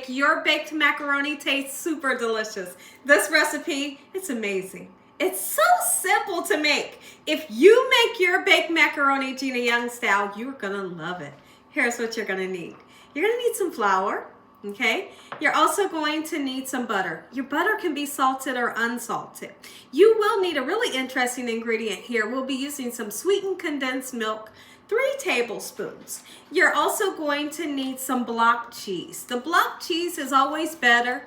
make your baked macaroni taste super delicious. This recipe, it's amazing. It's so simple to make. If you make your baked macaroni Gina Young style, you're gonna love it. Here's what you're gonna need. You're gonna need some flour, okay? You're also going to need some butter. Your butter can be salted or unsalted. You will need a really interesting ingredient here. We'll be using some sweetened condensed milk, 3 tablespoons. You're also going to need some block cheese. The block cheese is always better,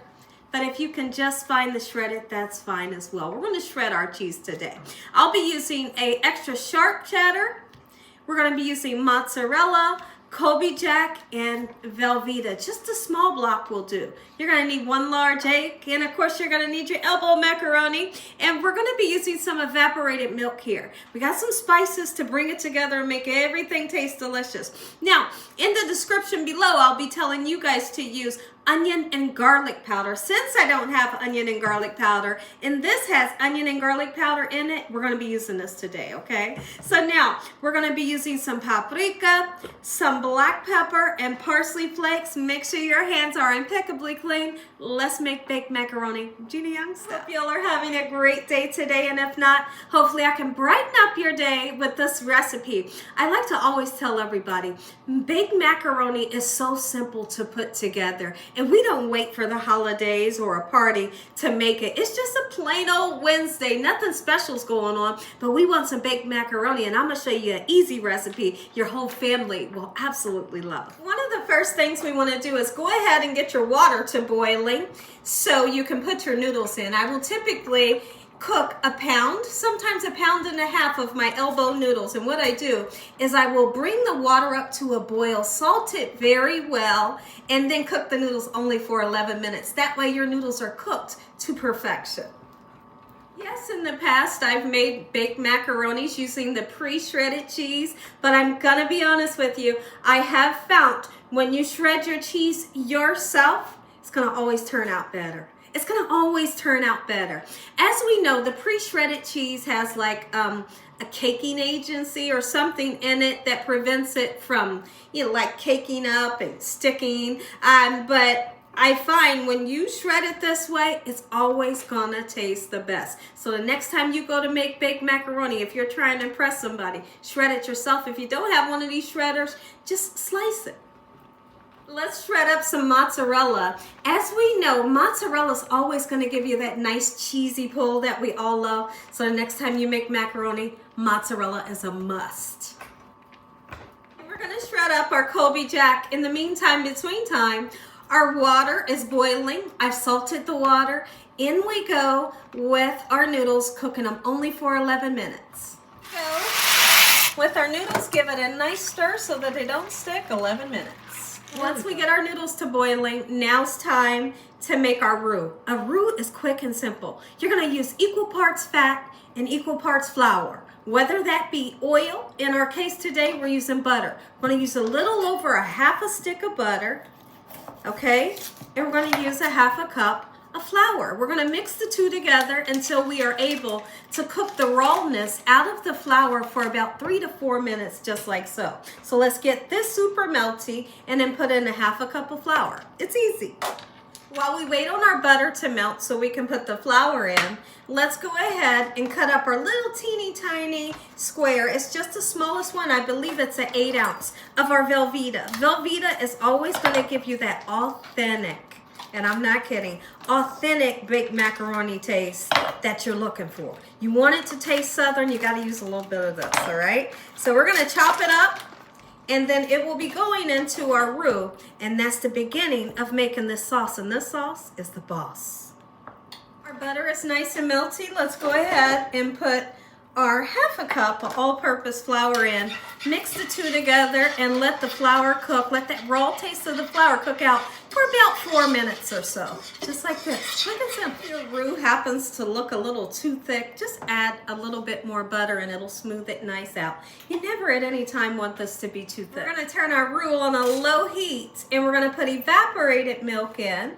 but if you can just find the shredded, that's fine as well. We're going to shred our cheese today. I'll be using an extra sharp cheddar. We're going to be using mozzarella, Colby Jack, and Velveeta. Just a small block will do. You're going to need 1 large egg, and of course you're going to need your elbow macaroni, and we're going to be using some evaporated milk here. We got some spices to bring it together and make everything taste delicious. Now, in the description below, I'll be telling you guys to use onion and garlic powder. Since I don't have onion and garlic powder, and this has onion and garlic powder in it, we're going to be using this today, okay? So now, we're going to be using some paprika, some black pepper, and parsley flakes. Make sure your hands are impeccably clean. Let's make baked macaroni Gina Young style. Hope y'all are having a great day today, and if not, hopefully I can brighten up your day with this recipe. I like to always tell everybody, baked macaroni is so simple to put together. And we don't wait for the holidays or a party to make it. It's just a plain old Wednesday. Nothing special's going on, but we want some baked macaroni, and I'm gonna show you an easy recipe your whole family will absolutely love. One of the first things we wanna do is go ahead and get your water to boiling so you can put your noodles in. I will typically cook a pound, sometimes a pound and a half of my elbow noodles. And what I do is I will bring the water up to a boil, salt it very well, and then cook the noodles only for 11 minutes. That way your noodles are cooked to perfection. Yes, in the past I've made baked macaronis using the pre-shredded cheese, but I'm gonna be honest with you, I have found when you shred your cheese yourself, it's gonna always turn out better. It's gonna always turn out better. As we know, the pre-shredded cheese has like a caking agency or something in it that prevents it from, like caking up and sticking. But I find when you shred it this way, it's always gonna taste the best. So the next time you go to make baked macaroni, if you're trying to impress somebody, shred it yourself. If you don't have one of these shredders, just slice it. Let's shred up some mozzarella. As we know, mozzarella is always going to give you that nice cheesy pull that we all love. So the next time you make macaroni, mozzarella is a must. We're going to shred up our Colby Jack. In the meantime, between time, our water is boiling. I've salted the water. In we go with our noodles, cooking them only for 11 minutes. So, with our noodles, give it a nice stir so that they don't stick. 11 minutes. Once we get our noodles to boiling, now's time to make our roux. A roux is quick and simple. You're gonna use equal parts fat and equal parts flour. Whether that be oil, in our case today, we're using butter. We're gonna use a little over a half a stick of butter, okay? And we're gonna use a half a cup of flour. We're gonna mix the two together until we are able to cook the rawness out of the flour for about 3 to 4 minutes, just like so. So let's get this super melty and then put in a half a cup of flour. It's easy. While we wait on our butter to melt so we can put the flour in, let's go ahead and cut up our little teeny tiny square. It's just the smallest one. I believe it's an 8 ounce of our Velveeta. Velveeta is always gonna give you that authentic, and I'm not kidding, authentic baked macaroni taste that you're looking for. You want it to taste southern, you gotta use a little bit of this, all right? So we're gonna chop it up, and then it will be going into our roux, and that's the beginning of making this sauce, and this sauce is the boss. Our butter is nice and melty. Let's go ahead and put our half a cup of all-purpose flour in. Mix the two together and let the flour cook. Let that raw taste of the flour cook out for about 4 minutes or so. Just like this. Quick and simple. If your roux happens to look a little too thick, just add a little bit more butter and it'll smooth it nice out. You never at any time want this to be too thick. We're gonna turn our roux on a low heat and we're gonna put evaporated milk in.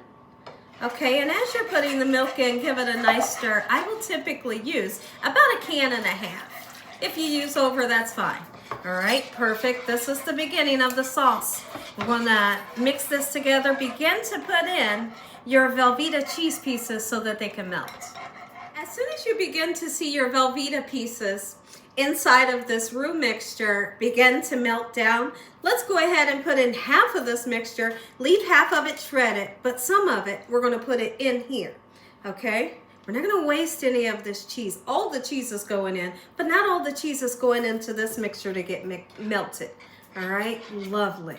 Okay, and as you're putting the milk in, give it a nice stir. I will typically use about 1.5 cans. If you use over, that's fine. All right, perfect. This is the beginning of the sauce. We're gonna mix this together. Begin to put in your Velveeta cheese pieces so that they can melt. As soon as you begin to see your Velveeta pieces inside of this roux mixture begin to melt down, let's go ahead and put in half of this mixture. Leave half of it shredded, but some of it, we're gonna put it in here, okay? We're not gonna waste any of this cheese. All the cheese is going in, but not all the cheese is going into this mixture to get melted. All right, lovely.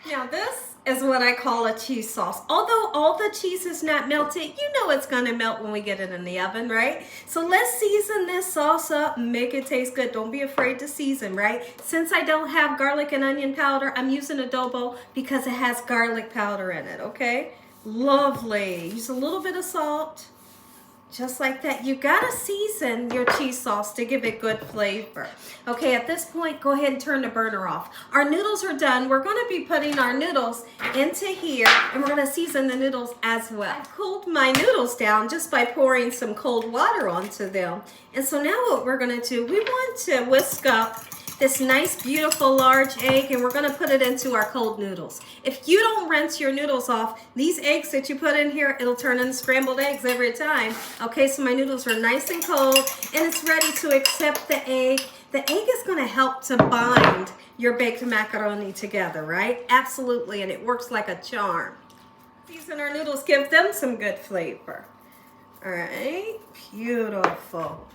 Now this is what I call a cheese sauce. Although all the cheese is not melted, you know it's gonna melt when we get it in the oven, right? So let's season this sauce up, make it taste good. Don't be afraid to season, right? Since I don't have garlic and onion powder, I'm using adobo because it has garlic powder in it, okay? Lovely. Use a little bit of salt. Just like that. You gotta season your cheese sauce to give it good flavor. Okay, at this point, go ahead and turn the burner off. Our noodles are done. We're gonna be putting our noodles into here, and we're gonna season the noodles as well. I've cooled my noodles down just by pouring some cold water onto them. And so now what we're gonna do, we want to whisk up this nice, beautiful, large egg, and we're gonna put it into our cold noodles. If you don't rinse your noodles off, these eggs that you put in here, it'll turn into scrambled eggs every time. Okay, so my noodles are nice and cold, and it's ready to accept the egg. The egg is gonna help to bind your baked macaroni together, right? Absolutely, and it works like a charm. Season our noodles, give them some good flavor. All right, beautiful.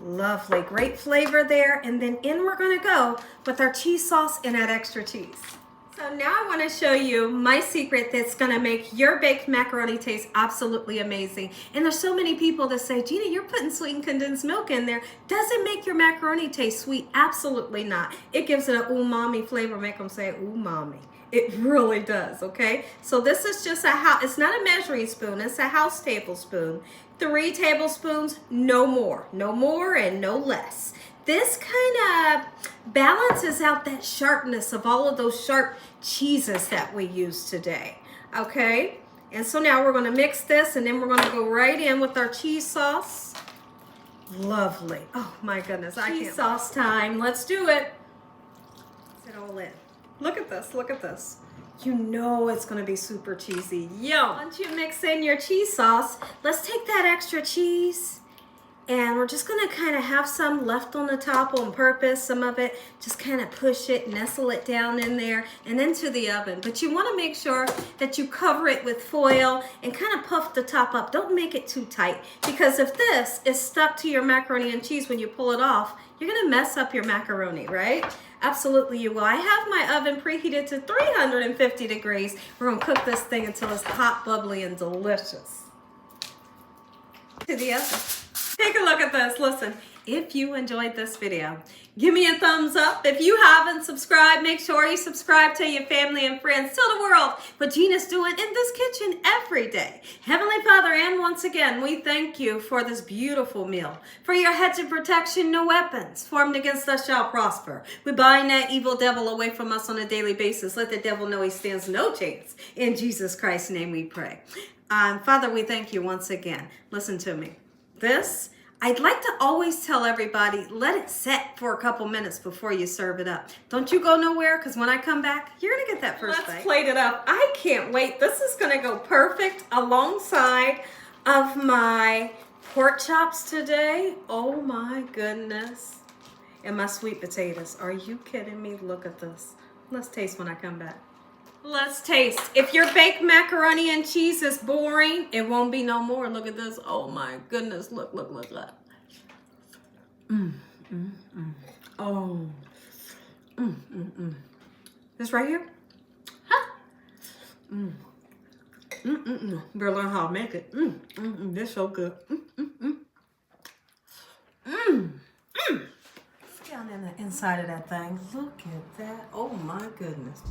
Lovely, great flavor there. And then in we're gonna go with our cheese sauce and that extra cheese. So now I wanna show you my secret that's gonna make your baked macaroni taste absolutely amazing. And there's so many people that say, Gina, you're putting sweetened condensed milk in there. Does it make your macaroni taste sweet? Absolutely not. It gives it an umami flavor, make them say umami. It really does, okay? So this is just it's not a measuring spoon, it's a house tablespoon. 3 tablespoons, no more and no less. This kind of balances out that sharpness of all of those sharp cheeses that we use today, okay? And so now we're gonna mix this, and then we're gonna go right in with our cheese sauce. Lovely, oh my goodness, cheese sauce time, let's do it. Put it all in. Look at this, look at this. You know it's gonna be super cheesy. Yum! Once you mix in your cheese sauce, let's take that extra cheese, and we're just gonna kind of have some left on the top on purpose. Some of it, just kind of push it, nestle it down in there and into the oven. But you wanna make sure that you cover it with foil and kind of puff the top up. Don't make it too tight, because if this is stuck to your macaroni and cheese when you pull it off, you're gonna mess up your macaroni, right? Absolutely you will. I have my oven preheated to 350 degrees. We're gonna cook this thing until it's hot, bubbly, and delicious. To the oven. Take a look at this. Listen, if you enjoyed this video, give me a thumbs up. If you haven't subscribed, make sure you subscribe, tell your family and friends, tell the world what Gina's doing in this kitchen every day. Heavenly Father, and once again, we thank you for this beautiful meal. For your hedge of protection, no weapons formed against us shall prosper. We bind that evil devil away from us on a daily basis. Let the devil know he stands no chance. In Jesus Christ's name we pray. Father, we thank you once again. Listen to me. I'd like to always tell everybody, let it set for a couple minutes before you serve it up. Don't you go nowhere, because when I come back, you're gonna get that first bite. Let's plate it up. I can't wait. This is gonna go perfect alongside of my pork chops today. Oh my goodness. And my sweet potatoes. Are you kidding me? Look at this. Let's taste when I come back. Let's taste. If your baked macaroni and cheese is boring, it won't be no more. Look at this. Oh my goodness. Look, look, look, look. Oh. This right here? Huh? Better learn how to make it. This is so good. Down in the inside of that thing. Look at that. Oh my goodness.